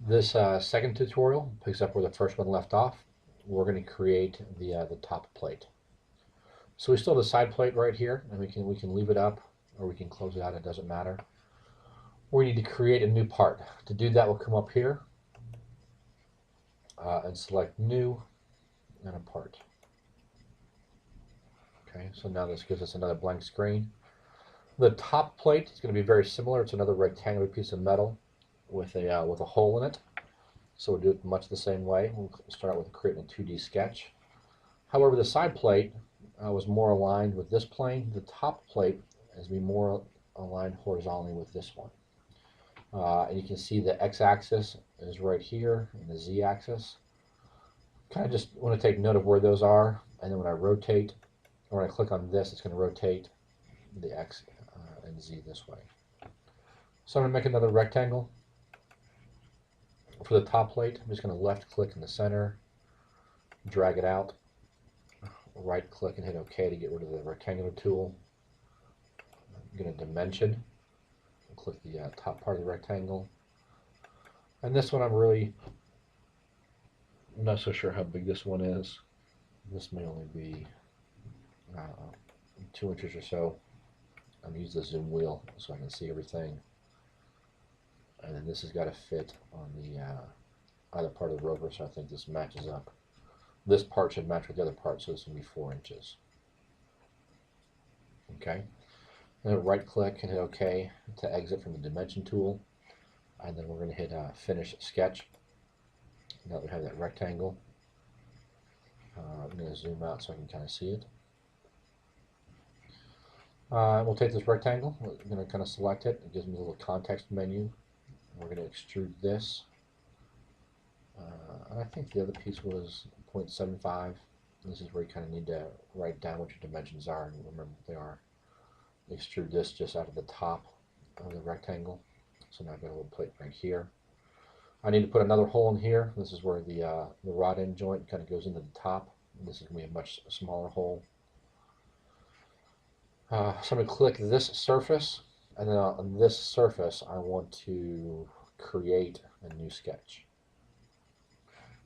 This second tutorial picks up where the first one left off. We're going to create the top plate. So we still have the side plate right here, and we can leave it up or we can close it out. It doesn't matter. We need to create a new part. To do that, we'll come up here and select New and a Part. Okay, so now this gives us another blank screen. The top plate is going to be very similar. It's another rectangular piece of metal with a hole in it. So we'll do it much the same way. We'll start out with creating a 2D sketch. However, the side plate was more aligned with this plane. The top plate is be more aligned horizontally with this one. And you can see the x-axis is right here and the z-axis. Kind of just want to take note of where those are, and then when I rotate, or when I click on this, it's going to rotate the x and z this way. So I'm going to make another rectangle. For the top plate, I'm just going to left click in the center, drag it out, right click and hit OK to get rid of the rectangular tool. I'm going to dimension, click the top part of the rectangle. And this one I'm really not so sure how big this one is. This may only be 2 inches or so. I'm going to use the zoom wheel so I can see everything. And then this has got to fit on the other part of the rover, so I think this matches up. This part should match with the other part, so this will be 4 inches. Okay. And then right click and hit OK to exit from the dimension tool. And then we're going to hit Finish Sketch. Now that we have that rectangle, I'm going to zoom out so I can kind of see it. We'll take this rectangle, we're going to kind of select it. It gives me a little context menu. We're going to extrude this. And I think the other piece was 0.75. This is where you kind of need to write down what your dimensions are and remember what they are. Extrude this just out of the top of the rectangle. So now I've got a little plate right here. I need to put another hole in here. This is where the rod end joint kind of goes into the top. This is going to be a much smaller hole. So I'm going to click this surface, and then on this surface I want to create a new sketch.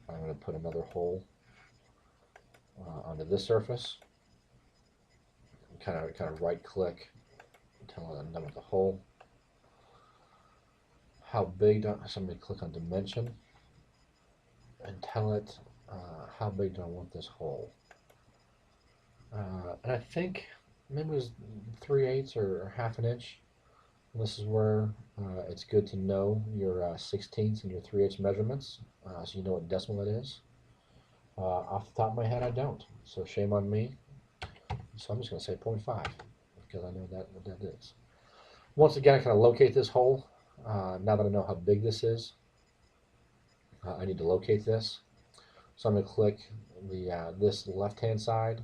I'm going to put another hole onto this surface. Kind of right click until I'm done with the hole. How big do I, so I'm going to click on dimension and tell it how big do I want this hole. And I think maybe it was 3/8 or half an inch. And this is where it's good to know your 16ths and your 3/8 measurements, so you know what decimal it is. Off the top of my head, I don't. So shame on me. So I'm just going to say 0.5 because I know what that is. Once again, I kind of locate this hole. Now that I know how big this is, I need to locate this. So I'm going to click the this left-hand side.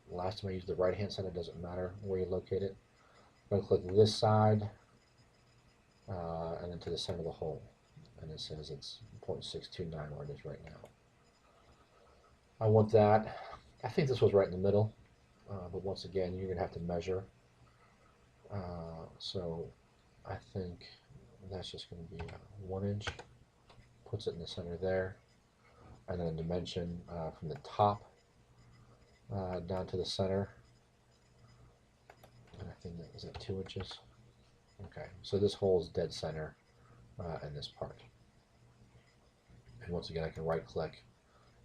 Last time I used the right-hand side, it doesn't matter where you locate it. I'm going to click this side and then to the center of the hole. And it says it's 0.629 where it is right now. I want that. I think this was right in the middle, but once again, you're going to have to measure. So I think that's just going to be 1 inch. Puts it in the center there. And then a dimension from the top down to the center. And I think that is at 2 inches. Okay, so this hole is dead center in this part. And once again, I can right click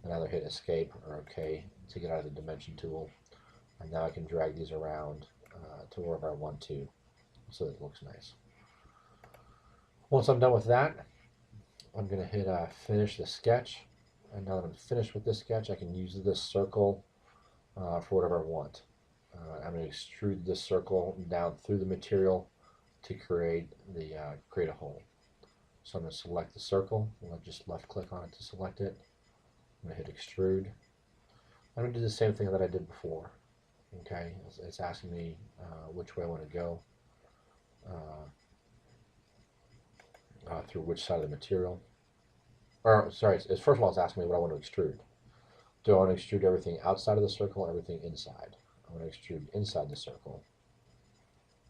and either hit escape or OK to get out of the dimension tool. And now I can drag these around to wherever I want to so that it looks nice. Once I'm done with that, I'm going to hit finish the sketch. And now that I'm finished with this sketch, I can use this circle for whatever I want. I'm going to extrude this circle down through the material to create a hole. So I'm going to select the circle, and I'll just left click on it to select it. I'm going to hit extrude. I'm going to do the same thing that I did before. Okay, it's asking me which way I want to go through which side of the material. Or sorry, first of all, it's asking me what I want to extrude. Do I want to extrude everything outside of the circle or everything inside? I want to extrude inside the circle,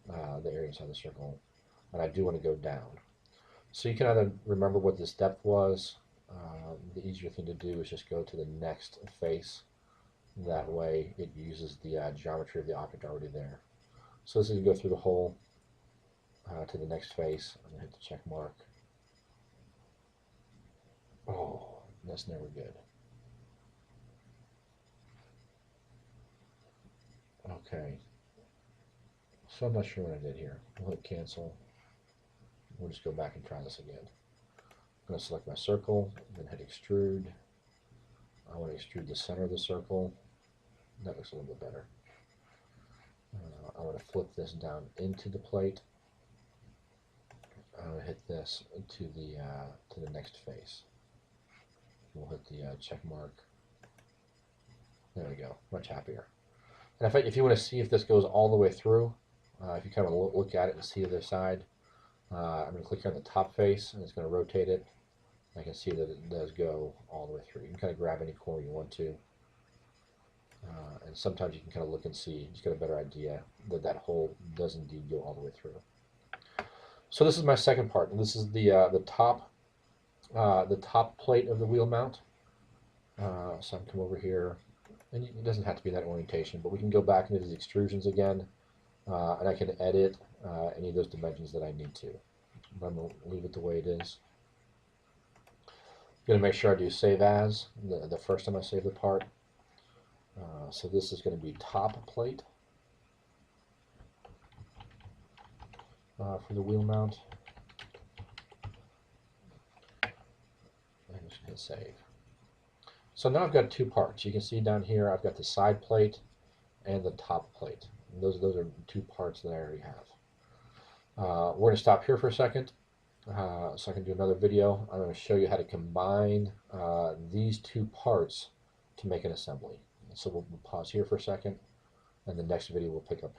the area inside the circle, and I do want to go down. So you can either remember what this depth was. The easier thing to do is just go to the next face. That way it uses the geometry of the object already there. So this is going to go through the hole to the next face. I'm going to hit the check mark. Oh, that's never good. Okay. So I'm not sure what I did here. We'll hit cancel. We'll just go back and try this again. I'm going to select my circle, then hit extrude. I want to extrude the center of the circle. That looks a little bit better. I want to flip this down into the plate. I'm going to hit this to the next face. We'll hit the check mark. There we go. Much happier. And if you want to see if this goes all the way through, if you kind of look at it and see the other side, I'm going to click on the top face, and it's going to rotate it. I can see that it does go all the way through. You can kind of grab any corner you want to. And sometimes you can kind of look and see, just get a better idea that that hole does indeed go all the way through. So this is my second part, and this is the top plate of the wheel mount. So I'm come over here, and it doesn't have to be that orientation, but we can go back into these extrusions again, and I can edit any of those dimensions that I need to. But I'm going to leave it the way it is. I'm going to make sure I do save as the first time I save the part. So this is going to be top plate for the wheel mount. And just hit save. So now I've got two parts. You can see down here I've got the side plate and the top plate. And those are two parts that I already have. We're going to stop here for a second so I can do another video. I'm going to show you how to combine these two parts to make an assembly. So we'll pause here for a second, and the next video we'll pick up